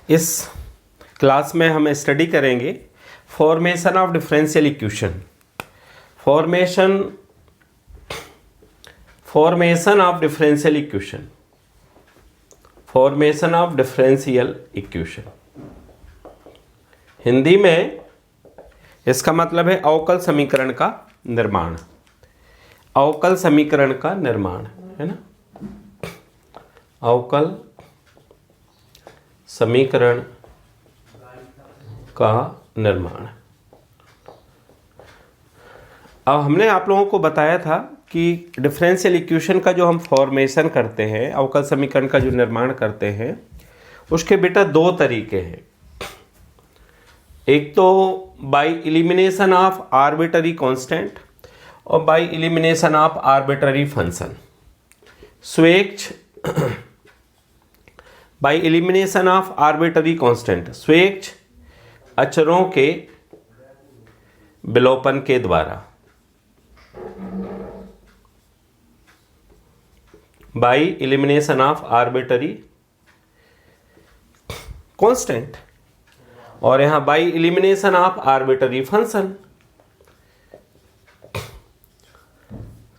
इस क्लास में हम स्टडी करेंगे formation of differential equation. Formation of differential equation. Formation of differential equation Hindi में इसका मतलब है अवकल समीकरण का निर्माण। अवकल समीकरण का निर्माण है ना, अवकल समीकरण का निर्माण। अब हमने आप लोगों को बताया था कि डिफरेंशियल इक्वेशन का जो हम फॉर्मेशन करते हैं, अवकल समीकरण का जो निर्माण करते हैं, उसके बेटा दो तरीके हैं। एक तो by elimination of arbitrary constant और by elimination of arbitrary function. स्वेच्छ by elimination of arbitrary constant, स्वेच्छ अचरों के विलोपन के द्वारा। By elimination of arbitrary constant और यहां by elimination of arbitrary function,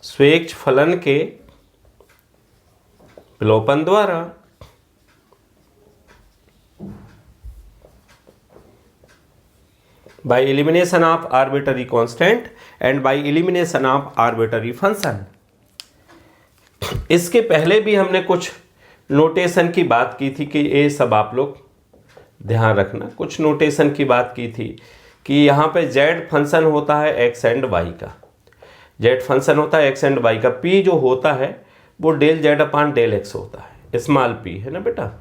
स्वेच्छ फलन के विलोपन द्वारा। by elimination of arbitrary constant and by elimination of arbitrary function। इसके पहले भी हमने कुछ नोटेशन की बात की थी कि ये सब आप लोग ध्यान रखना। कुछ नोटेशन की बात की थी कि यहाँ पे z फंक्शन होता है x एंड y का, z फंक्शन होता है x एंड y का। p जो होता है वो del z upon del x होता है, स्मॉल p है ना बेटा।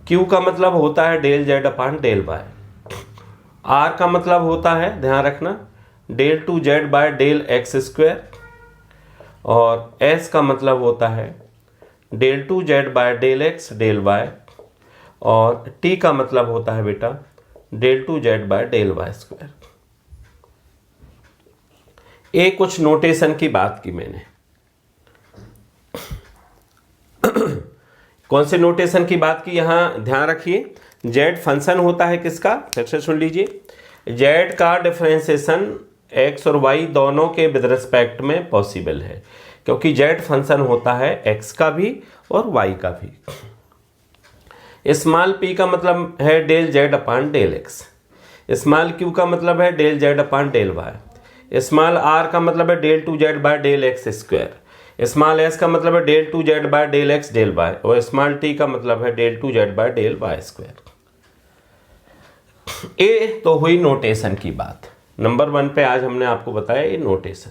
q का मतलब होता है del z upon del y। r का मतलब होता है, ध्यान रखना, del two Z by del X square. और s का मतलब होता है del two Z by del X del Y. और t का मतलब होता है बेटा del two Z by del Y square. ये कुछ नोटेशन की बात की मैंने। कौन से नोटेशन की बात की, यहां ध्यान रखिए। z फंक्शन होता है किसका, फिर से सुन लीजिए। z का डिफरेंशिएशन x और y दोनों के विद रिस्पेक्ट में पॉसिबल है, क्योंकि z फंक्शन होता है x का भी और y का भी। स्मॉल p का मतलब है del z upon del x। Small q का मतलब है del z upon del y। Small r का मतलब है del two Z by del X square. Small s का मतलब है del two Z by del X del Y. और स्मॉल t का मतलब है del two Z by del Y square. ये तो हुई नोटेशन की बात। नंबर 1 पे आज हमने आपको बताया ये नोटेशन।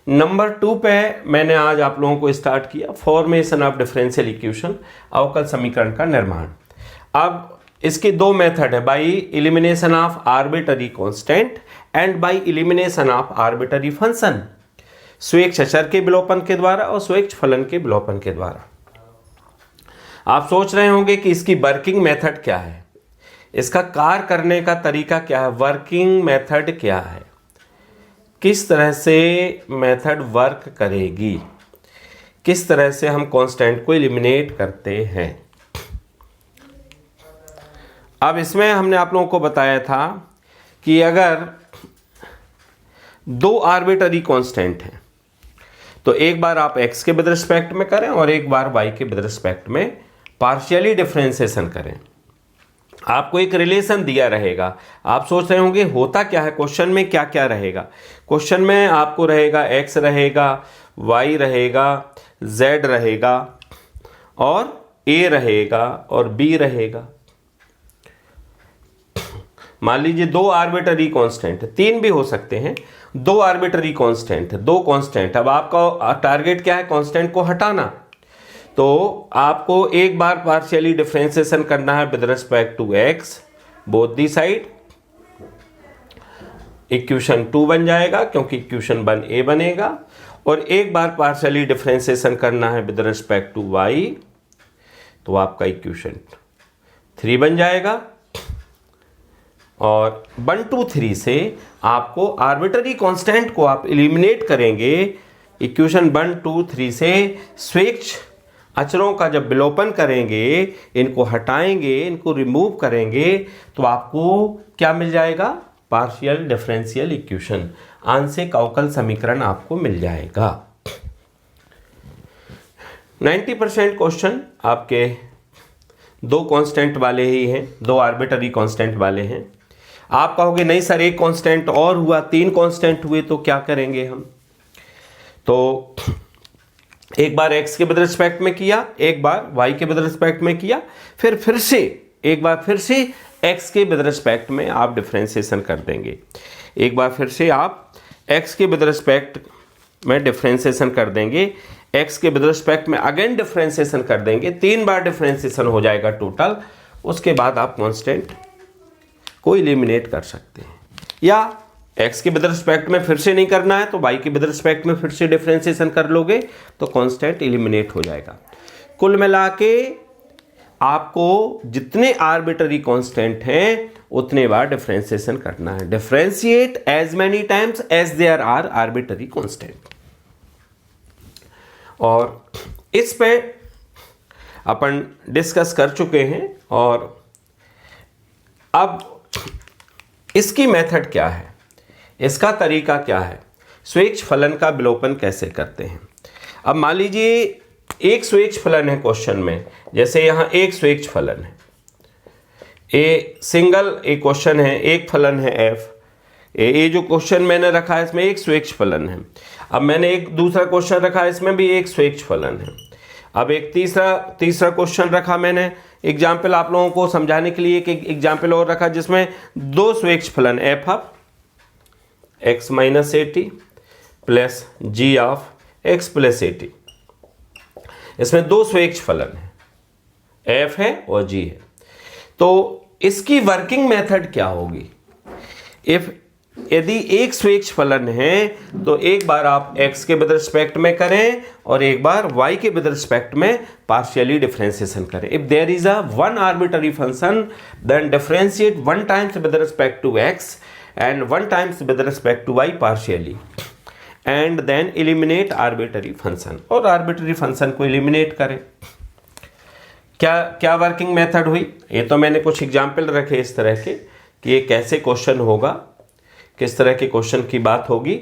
नंबर 2 पे मैंने आज आप लोगों को स्टार्ट किया फॉर्मेशन ऑफ डिफरेंशियल इक्वेशन, अवकल समीकरण का निर्माण। अब इसके दो मेथड है, by elimination of arbitrary constant and by elimination of arbitrary function, स्वेच्छ अचर के विलोपन के द्वारा और स्वेच्छ फलन के विलोपन के द्वारा। आप सोच रहे होंगे कि इसकी वर्किंग मेथड क्या है, इसका कार्य करने का तरीका क्या है, वर्किंग मेथड क्या है, किस तरह से मेथड वर्क करेगी, किस तरह से हम कांस्टेंट को एलिमिनेट करते हैं। अब इसमें हमने आप लोगों को बताया था कि अगर दो आर्बिट्ररी कांस्टेंट हैं तो एक बार आप x के विद रिस्पेक्ट में करें और एक बार y के विद रिस्पेक्ट में पार्शियली डिफरेंशिएशन करें। आपको एक रिलेशन दिया रहेगा। आप सोच रहे होंगे होता क्या है, क्वेश्चन में क्या क्या रहेगा। क्वेश्चन में आपको रहेगा x रहेगा, y रहेगा, z रहेगा और a रहेगा और b रहेगा। मान लीजिए दो आर्बिट्ररी कांस्टेंट, तीन भी हो सकते हैं, दो आर्बिट्ररी कांस्टेंट, दो कांस्टेंट। अब आपका टारगेट क्या है, कांस्टेंट को हटाना। तो आपको एक बार पार्शियली डिफरेंशिएशन करना है with respect to x both the side. Equation 2 बन जाएगा क्योंकि इक्वेशन 1a बनेगा। और एक बार पार्शियली डिफरेंशिएशन करना है विद रिस्पेक्ट टू y, तो आपका इक्वेशन 3 बन जाएगा। और 1 2 3 से आपको आर्बिट्ररी कांस्टेंट को आप एलिमिनेट करेंगे। इक्वेशन 1 2 3 से स्वेच्छ अचरों का जब विलोपन करेंगे, इनको हटाएंगे, इनको रिमूव करेंगे, तो आपको क्या मिल जाएगा? पार्शियल डिफरेंशियल इक्वेशन, आंशिक अवकल समीकरण आपको मिल जाएगा। 90% क्वेश्चन आपके दो कांस्टेंट वाले ही हैं, दो आर्बिट्ररी कांस्टेंट वाले हैं। आप कहोगे नहीं सर एक कांस्टेंट और हुआ, तीन कांस्टेंट हुए, तो क्या करेंगे हम? तो एक बार x के विद रिस्पेक्ट में किया, एक बार y के विद रिस्पेक्ट में किया, फिर से एक बार फिर से x के विद रिस्पेक्ट में आप डिफरेंशिएशन कर देंगे। एक बार फिर से आप x के विद रिस्पेक्ट में डिफरेंशिएशन कर देंगे, x के विद रिस्पेक्ट में अगेन डिफरेंशिएशन कर देंगे, 3 बार डिफरेंशिएशन हो जाएगा टोटल। उसके बाद आप कांस्टेंट को एलिमिनेट कर सकते हैं, या x के विद रिस्पेक्ट में फिर से नहीं करना है तो y के विद रिस्पेक्ट में फिर से डिफरेंशिएशन कर लोगे तो कांस्टेंट एलिमिनेट हो जाएगा। कुल मिला के आपको जितने आर्बिट्ररी कांस्टेंट हैं उतने बार डिफरेंशिएशन करना है। Differentiate as many times as there are arbitrary constant. और इस पे अपन डिस्कस कर चुके हैं, और अब इसकी मेथड क्या है, इसका तरीका क्या है, स्वेच्छ फलन का विलोपन कैसे करते हैं। अब मान लीजिए एक स्वेच्छ फलन है क्वेश्चन में, जैसे यहां एक स्वेच्छ फलन है, एक क्वेश्चन है, एक फलन है f। ये जो क्वेश्चन मैंने रखा है इसमें एक स्वेच्छ फलन है। अब मैंने एक दूसरा क्वेश्चन रखा है, इसमें भी एक स्वेच्छ फलन है। अब एक तीसरा क्वेश्चन रखा मैंने, एग्जाम्पल आप लोगों को समझाने के लिए एक एग्जाम्पल और रखा जिसमें दो स्वेच्छ फलन f of x minus A T plus G of x plus A T, इसमें दो स्वेच्छ फलन है, f है और g है। तो इसकी वर्किंग मेथड क्या होगी? यदि एक स्वेच्छ फलन है तो एक बार आप x के विद रिस्पेक्ट में करें और एक बार y के विद रिस्पेक्ट में पार्शियली डिफरेंशिएशन करें। If there is a one arbitrary function then differentiate one times with respect to x and one times with respect to y partially and then eliminate arbitrary function, और arbitrary function को eliminate करें। क्या working method हुई? ये तो मैंने कुछ example रखे इस तरह के कि ये कैसे क्वेश्चन होगा, किस तरह के क्वेश्चन की बात होगी।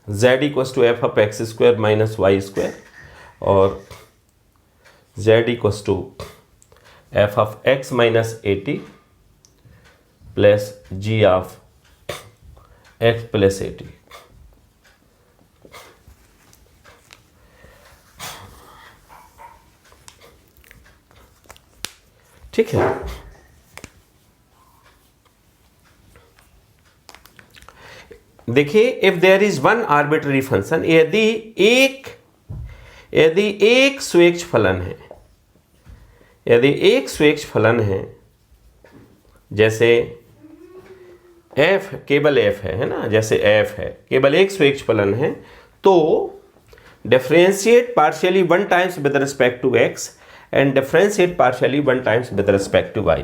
z equal to F of X square minus Y square और z equal to F of X minus A T plus G of X plus A T. ठीक है, देखिए if there is one arbitrary function, यदि एक स्वेच्छ फलन है, यदि एक स्वेच्छ फलन है, जैसे f केवल f है ना, जैसे f है केवल एक स्वेच्छ फलन है, तो differentiate partially one times with respect to x and differentiate partially one times with respect to y।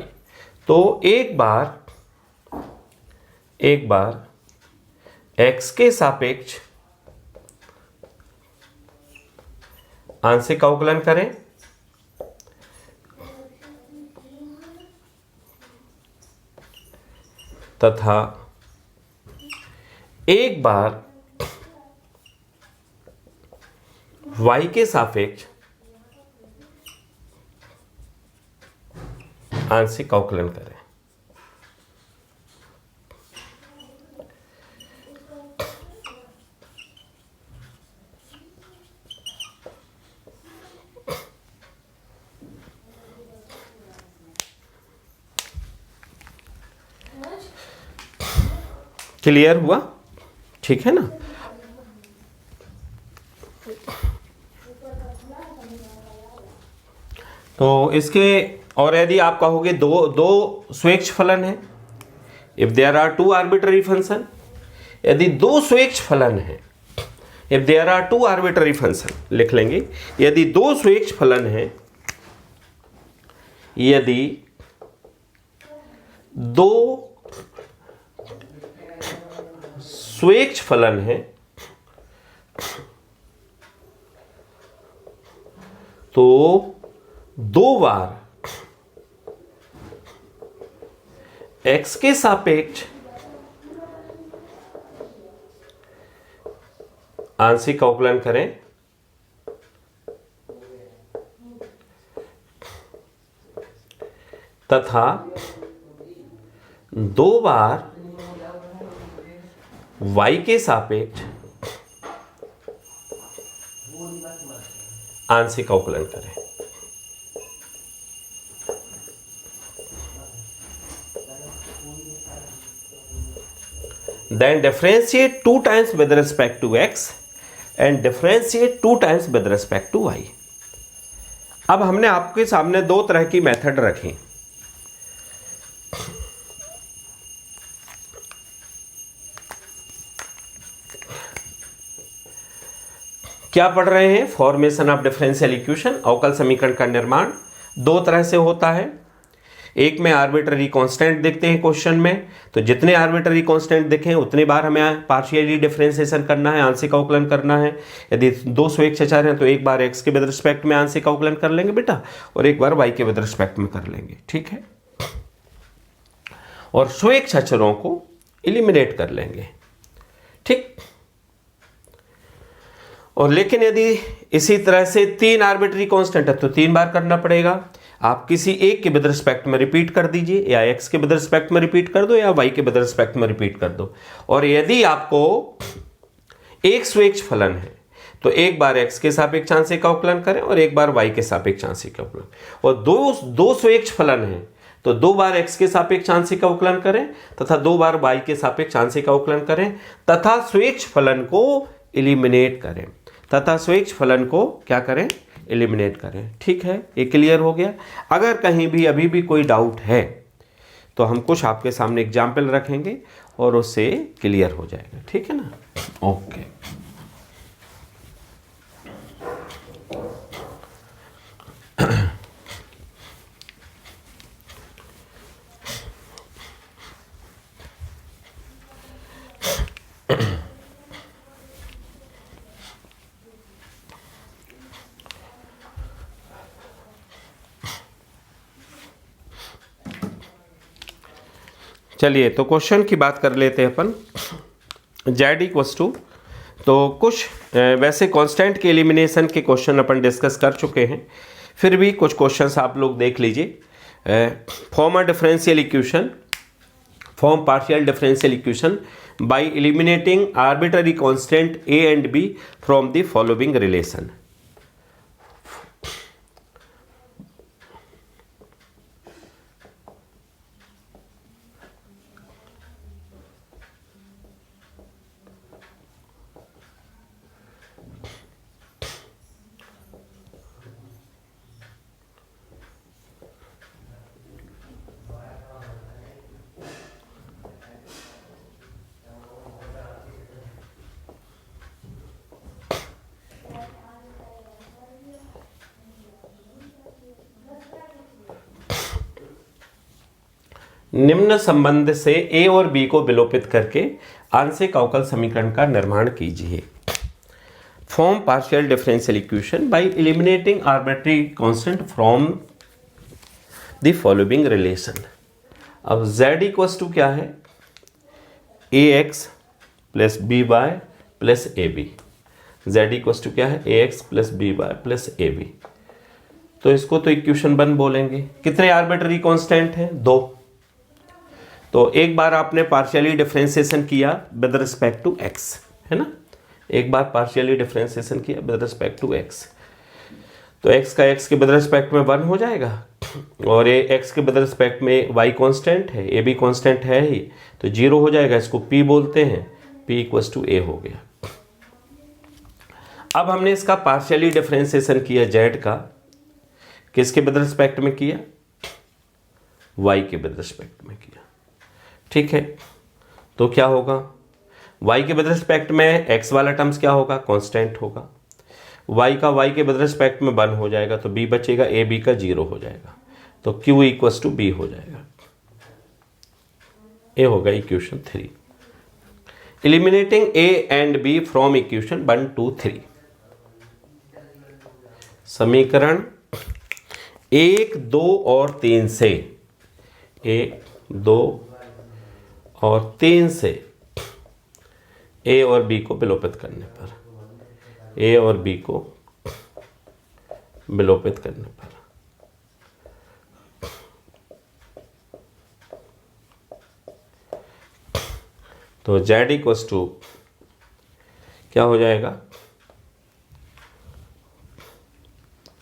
तो एक बार x के सापेक्ष आंशिक अवकलन करें, तथा एक बार y के सापेक्ष आंशिक अवकलन करें। क्लियर हुआ? ठीक है ना। तो इसके और यदि आप कहोगे दो स्वेच्छ फलन है, if there are two arbitrary function, यदि दो स्वेच्छ फलन है, if there are two arbitrary function लिख लेंगे, यदि दो स्वेच्छ फलन है, यदि दो स्वेच्छ फलन है तो दो बार x के सापेक्ष आंशिक अवकलन करें तथा दो बार y के सापेक्ष आंशिक अवकलन करें। Then differentiate 2 times with respect to x and differentiate 2 times with respect to y। अब हमने आपके सामने दो तरह की मेथड रखी। क्या पढ़ रहे हैं? फॉर्मेशन ऑफ डिफरेंशियल इक्वेशन, अवकल समीकरण का निर्माण दो तरह से होता है। एक में आर्बिट्ररी कांस्टेंट देखते हैं क्वेश्चन में, तो जितने आर्बिट्ररी कांस्टेंट देखें उतने बार हमें पार्शियली डिफरेंशिएशन करना है, आंशिक अवकलन करना है। यदि दो स्वेच्छाचार हैं तो एक बार x के विद रिस्पेक्ट में आंशिक अवकलन कर लेंगे बेटा, और एक बार y के विद रिस्पेक्ट में कर लेंगे, ठीक है। और स्वेच्छाचारों को एलिमिनेट कर लेंगे, ठीक। और लेकिन यदि इसी तरह से तीन आर्बिट्ररी कांस्टेंट है तो तीन बार करना पड़ेगा। आप किसी एक के विद रिस्पेक्ट में रिपीट कर दीजिए, या x के विद रिस्पेक्ट में रिपीट कर दो, या y के विद रिस्पेक्ट में रिपीट कर दो। और यदि आपको एक स्वेच्छ फलन है तो एक बार x के सापेक्ष आंशिक अवकलन करें और एक बार y के सापेक्ष आंशिक अवकलन। और दो स्वेच्छ फलन है तो दो बार x के सापेक्ष आंशिक अवकलन करें तथा दो बार y के सापेक्ष आंशिक अवकलन करें तथा स्वेच्छ फलन को एलिमिनेट करें, तथा स्वेच्छ फलन को क्या करें? एलिमिनेट करें, ठीक है। ये क्लियर हो गया। अगर कहीं भी अभी भी कोई डाउट है तो हम कुछ आपके सामने एग्जाम्पल रखेंगे और उससे क्लियर हो जाएगा, ठीक है ना। ओके, चलिए तो क्वेश्चन की बात कर लेते हैं अपन। z इक्वल्स टू, तो कुछ वैसे कांस्टेंट के एलिमिनेशन के क्वेश्चन अपन डिस्कस कर चुके हैं, फिर भी कुछ क्वेश्चंस आप लोग देख लीजिए। Form a differential equation, form partial differential equation by eliminating arbitrary constant a and b from the following relation. निम्न संबंध से a और b को विलोपित करके आंशिक अवकल समीकरण का निर्माण कीजिए। Form partial differential equation by eliminating arbitrary constant from the following relation. अब z इक्वल्स टू क्या है? ax plus B Y plus A B. z equals to क्या है? ax plus B Y plus A B. तो इसको तो equation 1 बोलेंगे। कितने आर्बिट्ररी कांस्टेंट हैं? 2। तो एक बार आपने पार्शियली डिफरेंशिएशन किया विद रिस्पेक्ट टू x, है ना। एक बार पार्शियली डिफरेंशिएशन किया विद रिस्पेक्ट टू x, तो x का x के विद रिस्पेक्ट में 1 हो जाएगा, और ये x के विद रिस्पेक्ट में y कांस्टेंट है, a भी कांस्टेंट है ही, तो 0 हो जाएगा। इसको p बोलते हैं, p इक्वल्स टू a हो गया। अब हमने इसका पार्शियली डिफरेंशिएशन किया z का, किसके विद रिस्पेक्ट में किया? y के विद रिस्पेक्ट में किया, ठीक है। तो क्या होगा? y के विद रिस्पेक्ट में x वाला टर्म्स क्या होगा? कांस्टेंट होगा। y का y के विद रिस्पेक्ट में 1 हो जाएगा, तो b बचेगा, a b का 0 हो जाएगा, तो q इक्वल्स टू b हो जाएगा। ये होगा equation 3। Eliminating a and b from equation 1 2 3। समीकरण 1, 2 और 3 से, 1, 2 और 3 से ए और बी को विलोपित करने पर, ए और बी को विलोपित करने पर तो z इक्वल्स टू क्या हो जाएगा,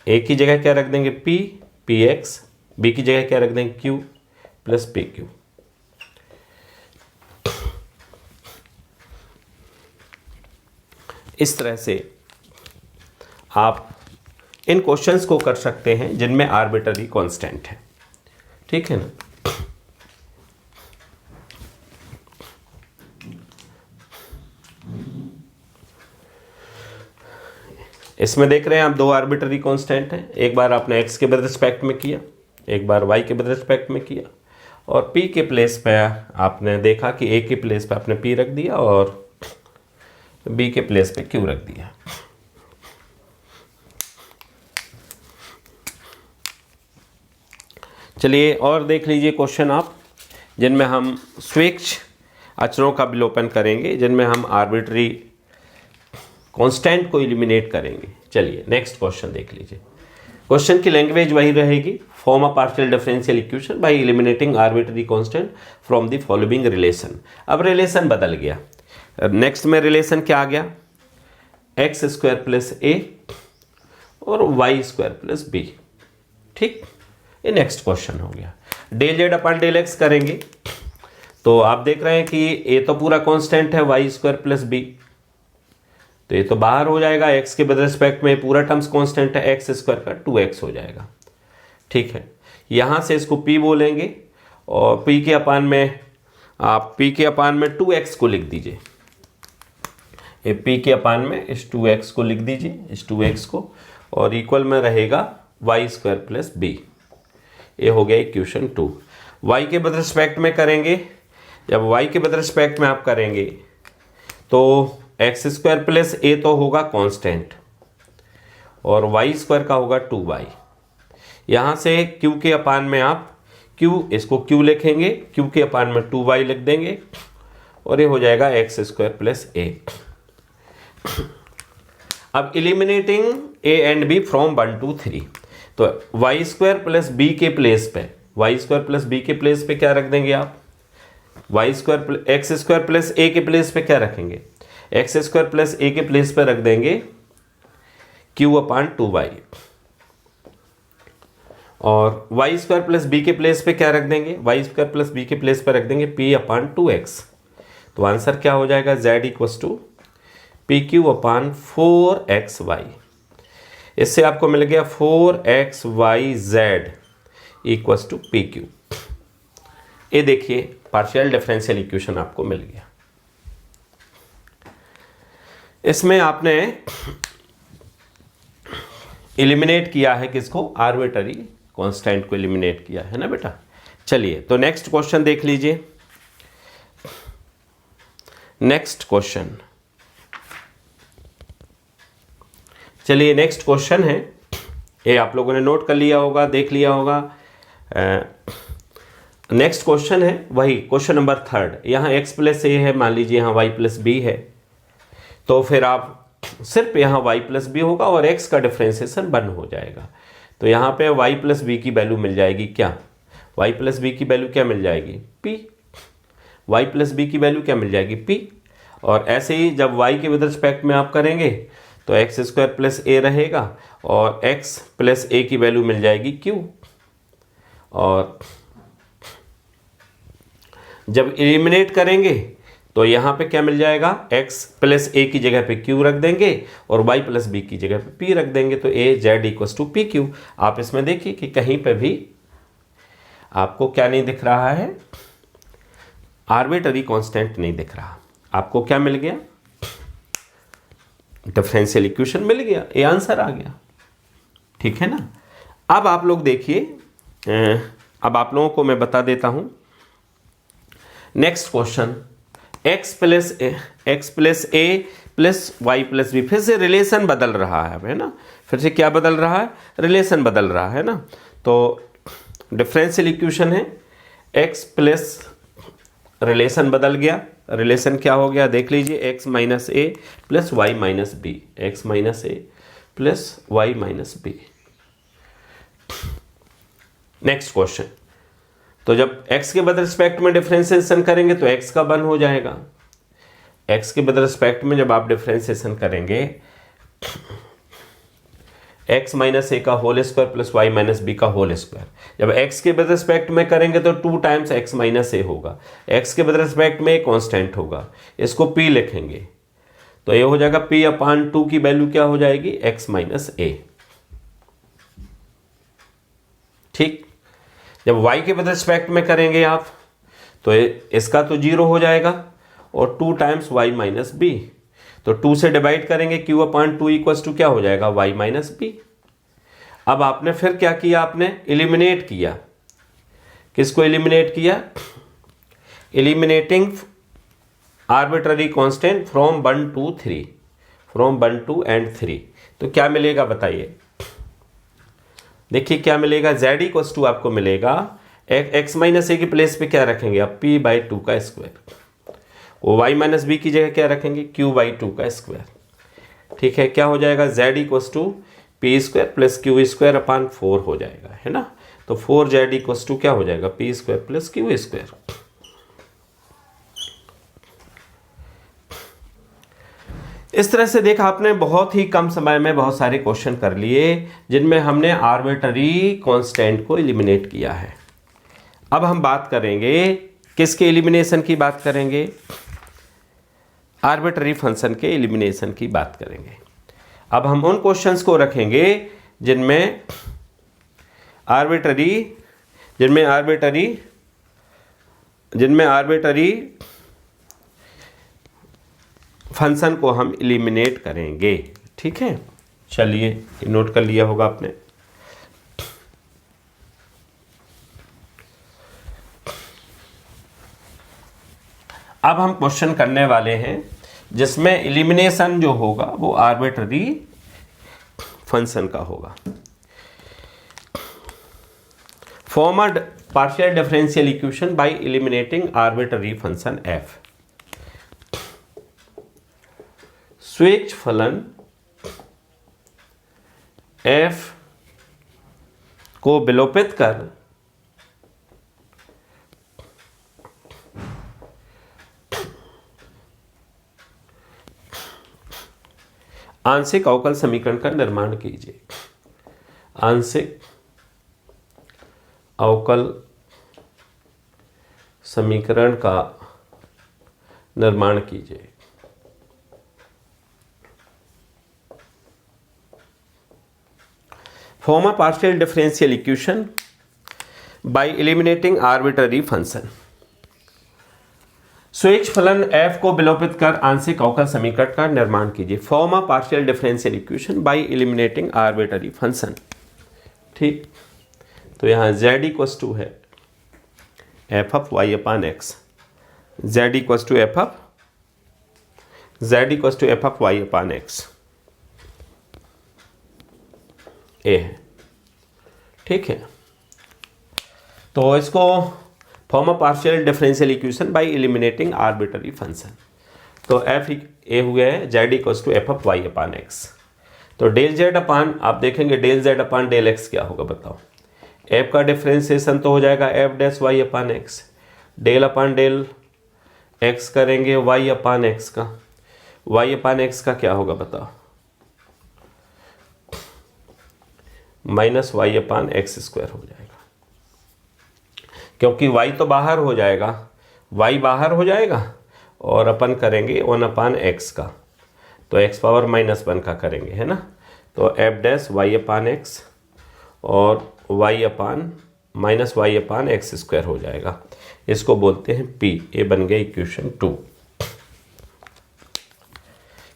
ए की जगह क्या रख देंगे p, px, b की जगह क्या रख देंगे q प्लस pq। इस तरह से आप इन क्वेश्चंस को कर सकते हैं जिनमें आर्बिट्ररी कांस्टेंट है, ठीक है ना। इसमें देख रहे हैं आप 2 आर्बिट्ररी कांस्टेंट हैं, एक बार आपने x के विद रिस्पेक्ट में किया, एक बार y के विद रिस्पेक्ट में किया, और p के प्लेस पे आपने देखा कि a के प्लेस पे आपने p रख दिया और b के प्लेस पे q रख दिया। चलिए और देख लीजिए क्वेश्चन आप, जिनमें हम स्वेच्छ अचरों का विलोपन करेंगे, जिनमें हम आर्बिट्ररी कांस्टेंट को एलिमिनेट करेंगे। चलिए नेक्स्ट क्वेश्चन देख लीजिए। क्वेश्चन की लैंग्वेज वही रहेगी, form a partial differential equation by eliminating arbitrary constant from the following relation. अब रिलेशन बदल गया, नेक्स्ट में रिलेशन क्या आ गया, एक्स स्क्वायर प्लस ए और वाई स्क्वायर प्लस बी, ठीक। ये नेक्स्ट क्वेश्चन हो गया। डेल जेड अपन डेल एक्स करेंगे तो आप देख रहे हैं कि ए तो पूरा कांस्टेंट है वाई स्क्वायर प्लस बी, तो ये तो बाहर हो जाएगा, एक्स के विद रिस्पेक्ट में पूरा टर्म्स कांस्टेंट है, एक्स स्क्वायर का 2x हो जाएगा, ठीक है। यहां से इसको p बोलेंगे और p के अपान में आप p के अपान में 2x को लिख दीजिए, ये p के अपान में इस 2x को लिख दीजिए, इस 2x को, और इक्वल में रहेगा वाई स्क्वायर प्लस बी। ये हो गया इक्वेशन 2। y के विद रिस्पेक्ट में करेंगे, जब y के विद रिस्पेक्ट में आप करेंगे तो एक्स स्क्वायर प्लस ए तो होगा कांस्टेंट और वाई स्क्वायर का होगा 2y। यहाँ से q के अपान में आप q, इसको q लिखेंगे, q के अपान में 2y लिख देंगे और ये हो जाएगा एक्स स्क्वायर प्लस ए। अब eliminating a and b from 1 to 3, तो वाई स्क्वायर प्लस बी के प्लेस पे, वाई स्क्वायर प्लस बी के प्लेस पे क्या रख देंगे आप, Y square X square plus A के प्लेस पे क्या रखेंगे, एक्स स्क्वायर प्लस ए के प्लेस पे रख देंगे q अपान 2y, और वाई स्क्वायर प्लस बी के प्लेस पे क्या रख देंगे, वाई स्क्वायर प्लस बी के प्लेस पे रख देंगे p अपान 2x। तो आंसर क्या हो जाएगा, z equals to P Q upon 4xy। इससे आपको मिल गया 4xyz equals to P Q. ये देखिए पार्शियल डिफरेंशियल इक्वेशन आपको मिल गया। इसमें आपने एलिमिनेट किया है किसको, आर्बिट्ररी कांस्टेंट को एलिमिनेट किया है ना बेटा। चलिए तो नेक्स्ट क्वेश्चन देख लीजिए। नेक्स्ट क्वेश्चन, चलिए नेक्स्ट क्वेश्चन है, ये आप लोगों ने नोट कर लिया होगा, देख लिया होगा। नेक्स्ट क्वेश्चन है वही क्वेश्चन नंबर 3। यहाँ x प्लस ए है, मान लीजिए यहाँ y प्लस बी है, तो फिर आप सिर्फ यहाँ y प्लस बी होगा और x का डिफ्रेंसिएशन 1 हो जाएगा। तो यहाँ पे y प्लस बी की वैल्यू मिल जाएगी क्या, y प्लस बी की वैल्यू क्या मिल जाएगी p, y प्लस बी की वैल्यू क्या मिल जाएगी p। और ऐसे ही जब y के विद रिस्पेक्ट में आप करेंगे तो एक्स स्क्वायर प्लस ए रहेगा और x प्लस ए की वैल्यू मिल जाएगी q, और जब एलिमिनेट करेंगे तो यहाँ पे क्या मिल जाएगा, x प्लस ए की जगह पे q रख देंगे और y प्लस बी की जगह पे p रख देंगे, तो a z equals to P Q. आप इसमें देखिए कि कहीं पे भी आपको क्या नहीं दिख रहा है, आर्बिट्ररी कांस्टेंट नहीं दिख रहा। आपको क्या मिल गया, डिफरेंशियल इक्वेशन मिल गया, ये आंसर आ गया, ठीक है ना। अब आप लोग देखिए, अब आप लोगों को मैं बता देता हूं नेक्स्ट क्वेश्चन, x प्लस ए प्लस वाई प्लस बी, फिर से रिलेशन बदल रहा है ना, फिर से क्या बदल रहा है, रिलेशन बदल रहा है ना। तो डिफरेंशियल इक्वेशन है x प्लस रिलेशन बदल गया, रिलेशन क्या हो गया देख लीजिए, x minus A plus Y minus B, X minus A plus Y minus B. Next question, तो जब x के बदले रिस्पेक्ट में डिफरेंशिएशन करेंगे तो x का वन हो जाएगा, x के बदले रिस्पेक्ट में जब आप डिफरेंशिएशन करेंगे x माइनस ए का whole square plus Y minus B का होल स्क्वायर, जब x के बदले रिस्पेक्ट में करेंगे तो 2 टाइम्स x माइनस ए होगा, x के बदले रिस्पेक्ट में कांस्टेंट होगा, इसको p लिखेंगे तो ये हो जाएगा p अपान 2 की वैल्यू क्या हो जाएगी, x माइनस ए। ठीक, जब y के बदले रिस्पेक्ट में करेंगे आप तो इसका तो 0 हो जाएगा और 2 टाइम्स y माइनस बी, तो 2 से डिवाइड करेंगे q अपान 2 इक्वल्स टू क्या हो जाएगा, y माइनस बी। अब आपने फिर क्या किया, आपने एलिमिनेट किया, किसको एलिमिनेट किया, eliminating arbitrary constant from 1 to 3, from 1 to and 3, तो क्या मिलेगा बताइए, देखिए क्या मिलेगा, z इक्वल्स टू आपको मिलेगा x माइनस ए की प्लेस पे क्या रखेंगे आप, p बाई 2 का स्क्वायर, वो y माइनस बी की जगह क्या रखेंगे, q बाई 2 का स्क्वायर। ठीक है, क्या हो जाएगा, z equals to P square plus Q square upon 4 हो जाएगा, है ना। तो 4z इक्वल्स टू क्या हो जाएगा, P square plus Q square. इस तरह से देखा आपने बहुत ही कम समय में बहुत सारे क्वेश्चन कर लिए जिनमें हमने आर्बिट्ररी कांस्टेंट को एलिमिनेट किया है। अब हम बात करेंगे किसके एलिमिनेशन की बात करेंगे, आर्बिट्ररी फंक्शन के एलिमिनेशन की बात करेंगे। अब हम उन क्वेश्चंस को रखेंगे जिनमें आर्बिट्ररी फंक्शन को हम एलिमिनेट करेंगे। ठीक है, चलिए नोट कर लिया होगा आपने। अब हम क्वेश्चन करने वाले हैं जिसमें एलिमिनेशन जो होगा वो आर्बिट्ररी फंक्शन का होगा। Form a partial differential equation by eliminating arbitrary function f। स्वेच्छ फलन f को विलोपित कर आंशिक अवकल समीकरण का निर्माण कीजिए। आंशिक अवकल समीकरण का निर्माण कीजिए। Form a partial differential equation by eliminating arbitrary function. स्वेच्छ फलन f को विलोपित कर आंशिक अवकल समीकरण का निर्माण कीजिए। Form a partial differential equation by eliminating arbitrary function. ठीक, तो यहाँ z इक्वल्स टू है f of y upon x, z equals to f of y upon x ए है। ठीक है, तो इसको form a partial differential equation by eliminating arbitrary function. तो f ए हुआ है z equals to f of y upon x। तो डेल z अपान आप देखेंगे del z upon del x क्या होगा बताओ। f का डिफरेंशिएशन तो हो जाएगा f dash y upon x, del upon del x करेंगे y अपान x का, y अपान x का क्या होगा बताओ, minus Y upon X square हो जाएगा, क्योंकि y तो बाहर हो जाएगा, y बाहर हो जाएगा और अपन करेंगे 1 अपान एक्स का, तो x पावर माइनस 1 का करेंगे, है ना। तो f डैश y अपान एक्स और y upon minus Y upon X square हो जाएगा। इसको बोलते हैं p। ये बन गया इक्वेशन 2।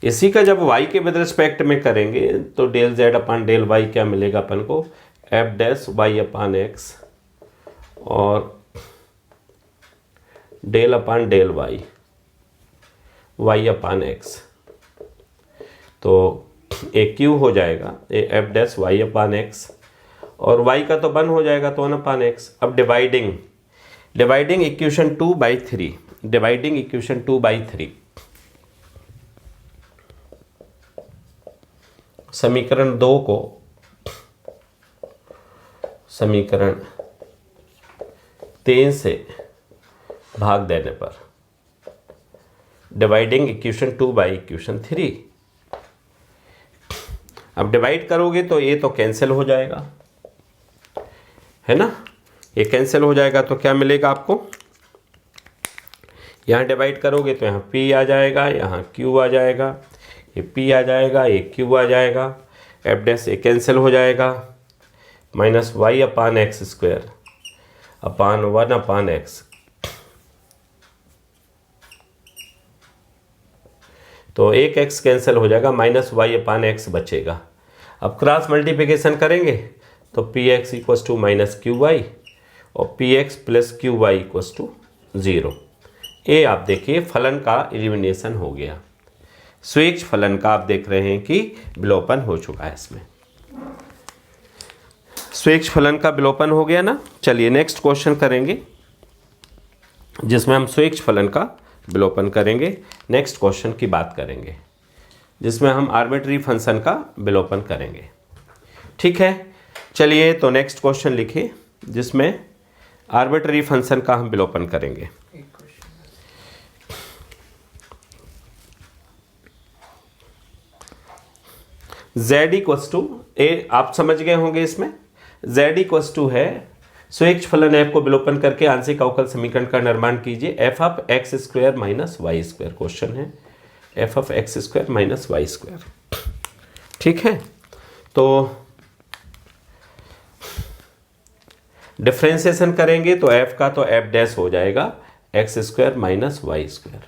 इसी का जब y के विद रिस्पेक्ट में करेंगे तो del z upon del y क्या मिलेगा अपन को, f dash y upon x और del upon del y, y upon x तो ए क्यू हो जाएगा A F dash Y upon X, और y का तो 1 हो जाएगा तो 1/x। अब डिवाइडिंग इक्वेशन 2/3, डिवाइडिंग इक्वेशन 2/3, समीकरण 2 को समीकरण 3 से भाग देने पर, डिवाइडिंग इक्वेशन 2 बाई इक्वेशन 3। अब डिवाइड करोगे तो ये तो कैंसिल हो जाएगा, है ना, ये कैंसिल हो जाएगा तो क्या मिलेगा आपको, यहाँ डिवाइड करोगे तो यहाँ p आ जाएगा, यहाँ q आ जाएगा, ये p आ जाएगा, ये q आ जाएगा, एफ डैश ये कैंसिल हो जाएगा, minus Y upon X square upon 1/x। तो एक x कैंसिल हो जाएगा, माइनस वाई अपान एक्स बचेगा। अब क्रॉस मल्टीप्लिकेशन करेंगे तो P X equals to minus Q Y और P X plus Q Y equals to 0। ये आप देखिए फलन का एलिमिनेशन हो गया, स्वेच्छ फलन का आप देख रहे हैं कि विलोपन हो चुका है इसमें, स्वेच्छ फलन का विलोपन हो गया ना। चलिए नेक्स्ट क्वेश्चन करेंगे जिसमें हम स्वेच्छ फलन का विलोपन करेंगे, नेक्स्ट क्वेश्चन की बात करेंगे जिसमें हम आर्बिट्री फंक्शन का विलोपन करेंगे। ठीक है, चलिए तो नेक्स्ट क्वेश्चन लिखिए जिसमें आर्बिट्री फंक्शन का हम विलोपन करेंगे। z इक्वस टू ए, आप समझ गए होंगे इसमें z इक्वस टू है स्वेच्छ फलन f को विलोपन करके आंशिक अवकल समीकरण का निर्माण कीजिए, F of X square minus Y square. Question है F of X square minus Y square. ठीक है, तो डिफ्रेंसिएशन करेंगे तो f का तो f डैश हो जाएगा X square minus Y square,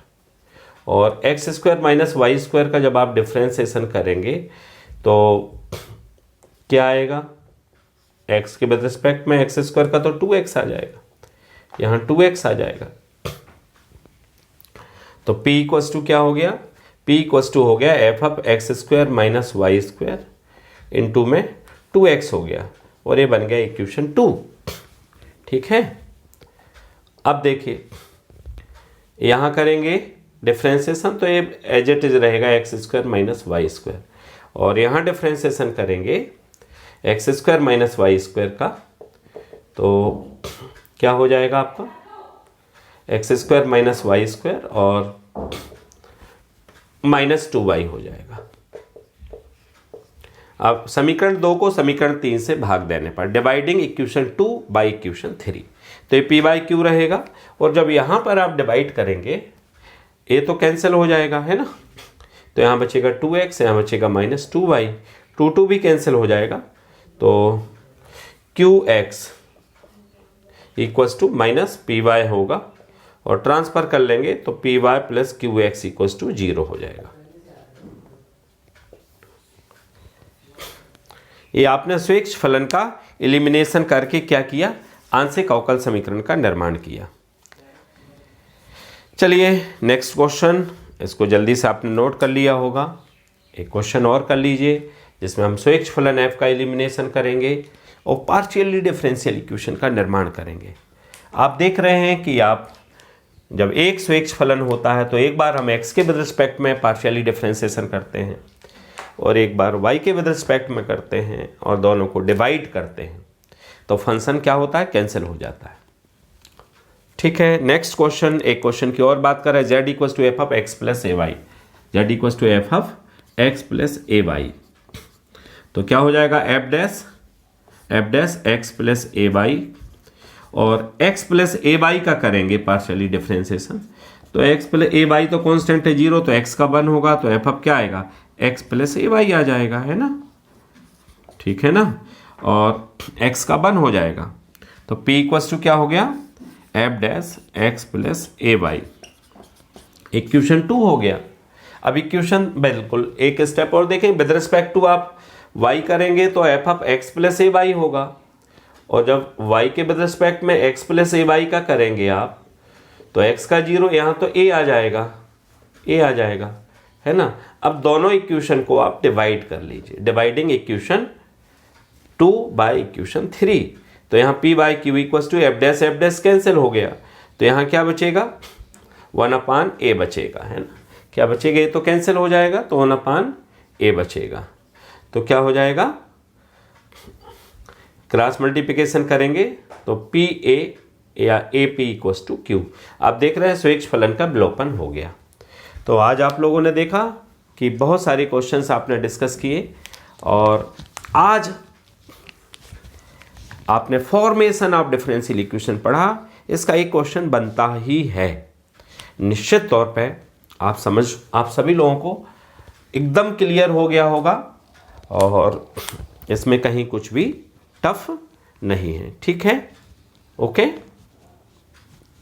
और X square minus Y square का जब आप डिफ्रेंसिएशन करेंगे तो क्या आएगा, x के विद रिस्पेक्ट में एक्स स्क्वायर का तो 2x आ जाएगा, यहाँ 2x आ जाएगा। तो p इक्वस टू क्या हो गया, p इक्वस टू हो गया F of X square minus Y square into में 2x हो गया, और ये बन गया इक्वेशन 2। ठीक है, अब देखिए यहाँ करेंगे डिफ्रेंसिएशन तो ये एज इट इज रहेगा X square minus Y square, और यहाँ डिफ्रेंसिएशन करेंगे X square minus Y square का, तो क्या हो जाएगा आपका X square minus Y square और माइनस 2y हो जाएगा। अब समीकरण 2 को समीकरण 3 से भाग देने पर, डिवाइडिंग इक्वेशन 2 बाई इक्वेशन 3, तो ये p बाई क्यू रहेगा, और जब यहाँ पर आप डिवाइड करेंगे ये तो कैंसिल हो जाएगा, है ना, तो यहाँ बचेगा 2x, यहाँ बचेगा माइनस 2y, 2 भी कैंसिल हो जाएगा, तो qx equals to minus P Y होगा, और ट्रांसफर कर लेंगे तो P Y plus Q X equals to 0 हो जाएगा। ये आपने स्वेच्छ फलन का एलिमिनेशन करके क्या किया, आंशिक अवकल समीकरण का निर्माण किया। चलिए नेक्स्ट क्वेश्चन, इसको जल्दी से आपने नोट कर लिया होगा, एक क्वेश्चन और कर लीजिए जिसमें हम स्वेच्छ फलन f का एलिमिनेशन करेंगे और पार्शियली डिफरेंशियल इक्वेशन का निर्माण करेंगे। आप देख रहे हैं कि आप जब एक स्वेच्छ फलन होता है तो एक बार हम x के विद रिस्पेक्ट में पार्शियली डिफरेंशिएशन करते हैं और एक बार y के विद रिस्पेक्ट में करते हैं और दोनों को डिवाइड करते हैं, तो फंक्शन क्या होता है, कैंसिल हो जाता है। ठीक है, नेक्स्ट क्वेश्चन, एक क्वेश्चन की और बात कर रहे हैं, z equals to F of X plus A Y, Z equals to F of X plus A Y, तो क्या हो जाएगा F dash X plus A Y, और x प्लस ए वाई का करेंगे पार्शियली डिफरेंशिएशन, तो x प्लस ए वाई तो constant है 0, तो x का 1 होगा, तो एफ ऑफ क्या आएगा, x प्लस ए वाई आ जाएगा, है ना, ठीक है ना, और x का 1 हो जाएगा, तो p इक्वस टू क्या हो गया, F dash X plus A Y, equation 2 हो गया। अब इक्वेशन बिल्कुल एक स्टेप और देखें, विद रिस्पेक्ट टू आप y करेंगे तो F of X plus A Y होगा, और जब y के विद रिस्पेक्ट में x प्लस ए वाई का करेंगे आप तो x का 0, यहाँ तो a आ जाएगा, a आ जाएगा, है ना। अब दोनों इक्वेशन को आप डिवाइड कर लीजिए, डिवाइडिंग इक्वेशन 2 बाय इक्वेशन 3। तो यहाँ p by Q equal to F dash cancel हो गया, तो यहाँ क्या बचेगा 1/a बचेगा, है ना। क्या बचेगा, ये तो कैंसिल हो जाएगा, तो 1/a बचेगा। तो क्या हो जाएगा, क्रॉस मल्टीप्लिकेशन करेंगे तो पी ए या A P equal to Q. आप देख रहे हैं स्वेच्छ फलन का विलोपन हो गया। तो आज आप लोगों ने देखा कि बहुत सारे क्वेश्चंस आपने डिस्कस किए, और आज आपने फॉर्मेशन ऑफ डिफरेंशियल इक्वेशन पढ़ा। इसका एक क्वेश्चन बनता ही है, निश्चित तौर पे आप सभी लोगों को एकदम क्लियर हो गया होगा, और इसमें कहीं कुछ भी टफ नहीं है। ठीक है, ओके।